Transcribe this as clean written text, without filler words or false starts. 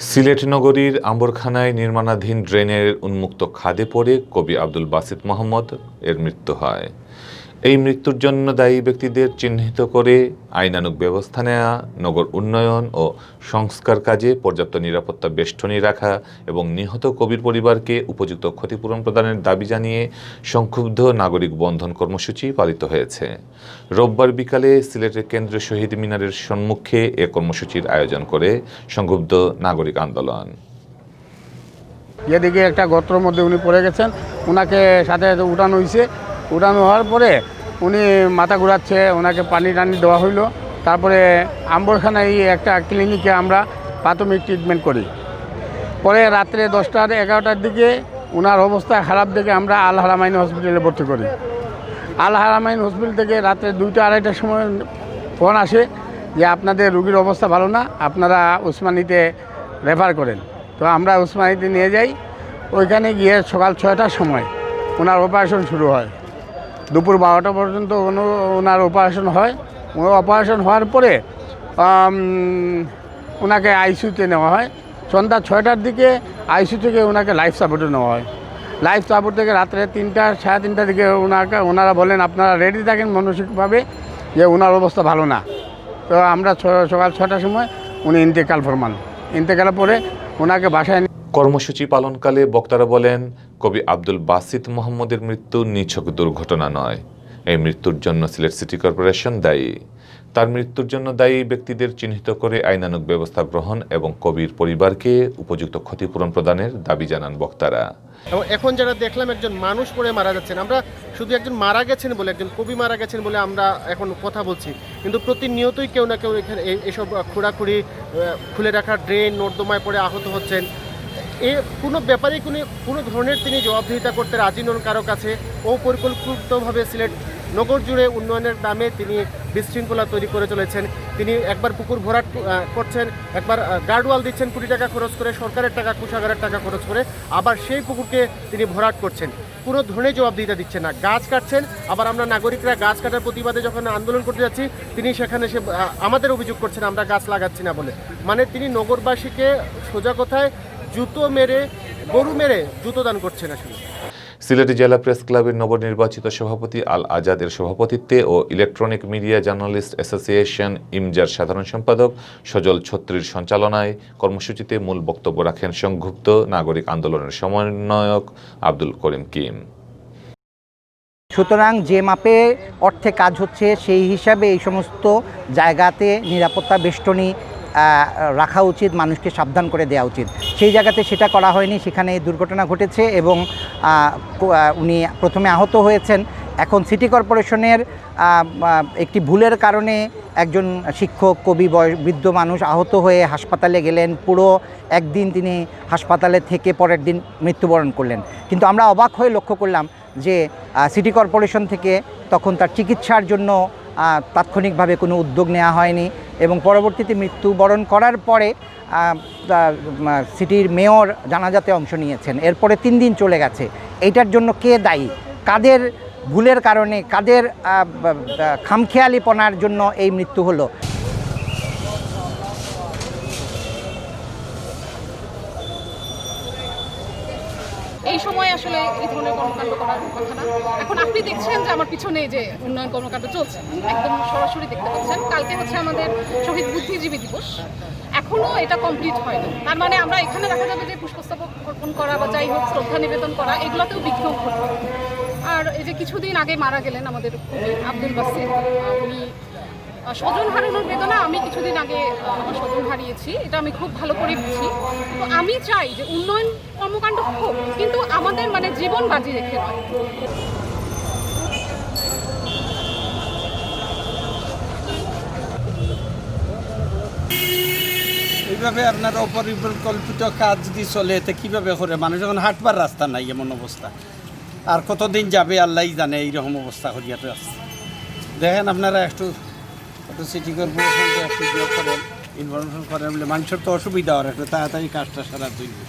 সিলেট নগরীর আম্বরখানায় নির্মাণাধীন ড্রেনের উন্মুক্ত খাদে পড়ে কবি আব্দুল বাসিত মোহাম্মদ এর মৃত্যু হয়। এই মৃত্যুর জন্য দায়ী ব্যক্তিদের চিহ্নিত করে আইনানুগ ব্যবস্থা নেওয়া, নগর উন্নয়ন ও সংস্কার কাজে পর্যাপ্ত নিরাপত্তা বেষ্টনী রাখা এবং নিহত কবির পরিবারকে উপযুক্ত ক্ষতিপূরণ প্রদানের দাবি জানিয়ে সংক্ষুব্ধ নাগরিক বন্ধন কর্মসূচি পালিত হয়েছে। রোববার বিকালে সিলেটের কেন্দ্রীয় শহীদ মিনারের সম্মুখে এ কর্মসূচির আয়োজন করে সংক্ষুব্ধ নাগরিক আন্দোলন। এদিকে একটা গর্তের মধ্যে উনি পড়ে গেছেন, ওনাকে সাথে উঠানো হয়েছে। উঠানো হওয়ার পরে উনি মাথা ঘুরাচ্ছে, ওনাকে পানি টানি দেওয়া হইলো। তারপরে আম্বরখানায় একটা ক্লিনিকে আমরা প্রাথমিক ট্রিটমেন্ট করি। পরে রাত্রে 10টা 11টার দিকে ওনার অবস্থা খারাপ দেখে আমরা আল হারামাইন হসপিটালে ভর্তি করি। আল হারামাইন হসপিটাল থেকে রাত্রে 2টা 2:30টার সময় ফোন আসে যে আপনাদের রুগীর অবস্থা ভালো না, আপনারা উসমানীতে রেফার করেন। তো আমরা উসমানীতে নিয়ে যাই। ওইখানে গিয়ে সকাল 6টার সময় ওনার অপারেশন শুরু হয়। দুপুর 12টা পর্যন্ত ওনার অপারেশন হয়। অপারেশন হওয়ার পরে ওনাকে আইসিইউতে নেওয়া হয়। সন্ধ্যা 6টার দিকে আইসিইউ থেকে ওনাকে লাইফ সাপোর্টে নেওয়া হয়। লাইফ সাপোর্ট থেকে রাত্রে 3টা 3:30টার দিকে ওনারা বলেন আপনারা রেডি থাকেন মানসিকভাবে যে ওনার অবস্থা ভালো না। তো আমরা সকাল 6টার সময় উনি ইন্তেকাল ফরমান। ইন্তেকালের পরে ওনাকে বাসায় কর্মসূচি পালনকালে বক্তারা বলেন, কবি আব্দুল বাসিত মোহাম্মদের মৃত্যু নিছক দুর্ঘটনা নয়। এই মৃত্যুর জন্য সিলেট সিটি কর্পোরেশন দায়ী। তার মৃত্যুর জন্য দায়ী ব্যক্তিদের চিহ্নিত করে আইনানুগ ব্যবস্থা গ্রহণ এবং কবির পরিবারকে উপযুক্ত ক্ষতিপূরণ প্রদানের দাবি জানান বক্তারা। এবং এখন যারা দেখলাম একজন মানুষ পড়ে মারা যাচ্ছেন, আমরা শুধু একজন মারা গেছেন বলে, একজন কবি মারা গেছেন বলে আমরা এখন কথা বলছি, কিন্তু প্রতিনিয়তই কেউ না কেউ এখানে এসব খোঁড়াখুড়ি, খুলে রাখা ড্রেন নর্দমায় পড়ে আহত হচ্ছেন। এ কোনো ব্যাপারেই কোনো ধরনের তিনি জবাবদিহিতা করতে রাজি নন কারো কাছে। অপরিকল্পিতভাবে সিলেট নগর জুড়ে উন্নয়নের নামে তিনি বিশৃঙ্খলা তৈরি করে চলেছেন। তিনি একবার পুকুর ভরাট করছেন, একবার গার্ডওয়াল দিচ্ছেন কোটি টাকা খরচ করে, সরকারের টাকা, কোষাগারের টাকা খরচ করে, আবার সেই পুকুরকে তিনি ভরাট করছেন। কোনো ধরনের জবাবদিহিতা দিচ্ছেন না, গাছ কাটছেন। আবার আমরা নাগরিকরা গাছ কাটার প্রতিবাদে যখন আন্দোলন করতে যাচ্ছি, তিনি সেখানে আমাদের অভিযোগ করছেন আমরা গাছ লাগাচ্ছি না বলে। মানে তিনি নগরবাসীকে সোজা কথায় জুতো মেরে, গরু মেরে জুতো দান করছেন আসলে। সিলেট জেলা প্রেস ক্লাবের নবনির্বাচিত সভাপতি আল আজাদের সভাপতিত্বে ও ইলেকট্রনিক মিডিয়া জার্নালিস্ট অ্যাসোসিয়েশন ইমজার সাধারণ সম্পাদক সজল ছত্রীর সঞ্চালনায় কর্মসূচিতে মূল বক্তব্য রাখেন সংক্ষুব্ধ নাগরিক আন্দোলনের সমন্বয়ক আব্দুল করিম কিম। সুতরাং যে মাপে অর্থে কাজ হচ্ছে সেই হিসাবে এই সমস্ত জায়গাতে নিরাপত্তা বেষ্টনী রাখা উচিত, মানুষকে সাবধান করে দেওয়া উচিত। সেই জায়গাতে সেটা করা হয়নি, সেখানে দুর্ঘটনা ঘটেছে এবং উনি প্রথমে আহত হয়েছেন। এখন সিটি কর্পোরেশনের একটি ভুলের কারণে একজন শিক্ষক, কবি, বৃদ্ধ মানুষ আহত হয়ে হাসপাতালে গেলেন। পুরো একদিন তিনি হাসপাতালে থেকে পরের দিন মৃত্যুবরণ করলেন। কিন্তু আমরা অবাক হয়ে লক্ষ্য করলাম যে সিটি কর্পোরেশন থেকে তখন তার চিকিৎসার জন্য তাৎক্ষণিকভাবে কোনো উদ্যোগ নেওয়া হয়নি এবং পরবর্তীতে মৃত্যুবরণ করার পরে সিটির মেয়র জানাজাতে অংশ নিয়েছেন। এরপরে 3 দিন চলে গেছে। এইটার জন্য কে দায়ী? কাদের ভুলের কারণে, কাদের খামখেয়ালিপনার জন্য এই মৃত্যু হলো? এই সময় আসলে এই ধরনের কর্মকাণ্ড করার কথা না। এখন আপনি দেখছেন যে আমার পিছনে যে উন্নয়ন কর্মকাণ্ড চলছে, একদম সরাসরি দেখতে পাচ্ছেন। কালকে হচ্ছে আমাদের শহীদ বুদ্ধিজীবী দিবস, এখনও এটা কমপ্লিট হয়নি। তার মানে আমরা এখানে দেখা যাবে যে পুষ্পস্তবক অর্পণ করা বা যাই হোক শ্রদ্ধা নিবেদন করা, এগুলোতেও বিঘ্ন ঘটবে। আর এই যে কিছুদিন আগে মারা গেলেন আমাদের কবি আব্দুল বাসিত, উনি স্বজন হারানোর বেদনা আমি কিছুদিন আগে আমার স্বজন হারিয়েছি, এটা আমি খুব ভালো করে বুঝি। তো আমি চাই যে উন্নয়ন কর্মকাণ্ড হোক, কিন্তু আমাদের মানে জীবন বাজি রেখে নয়। এইভাবে আপনার অপরিকল্পিত কাজ যদি চলে, এতে কীভাবে করে মানুষ যখন হাঁটবার রাস্তা নাই এমন অবস্থা, আর কতদিন যাবে আল্লাহ জানে। এইরকম অবস্থা করিয়াতে আসছে। দেখেন আপনারা একটু সিটি কর্পোরেশনকে একটু ইয়ে করেন, ইনফরমেশন করেন বলে মানুষের তো অসুবিধা হয়, একটু তাড়াতাড়ি কাজটা সারা তুলবে।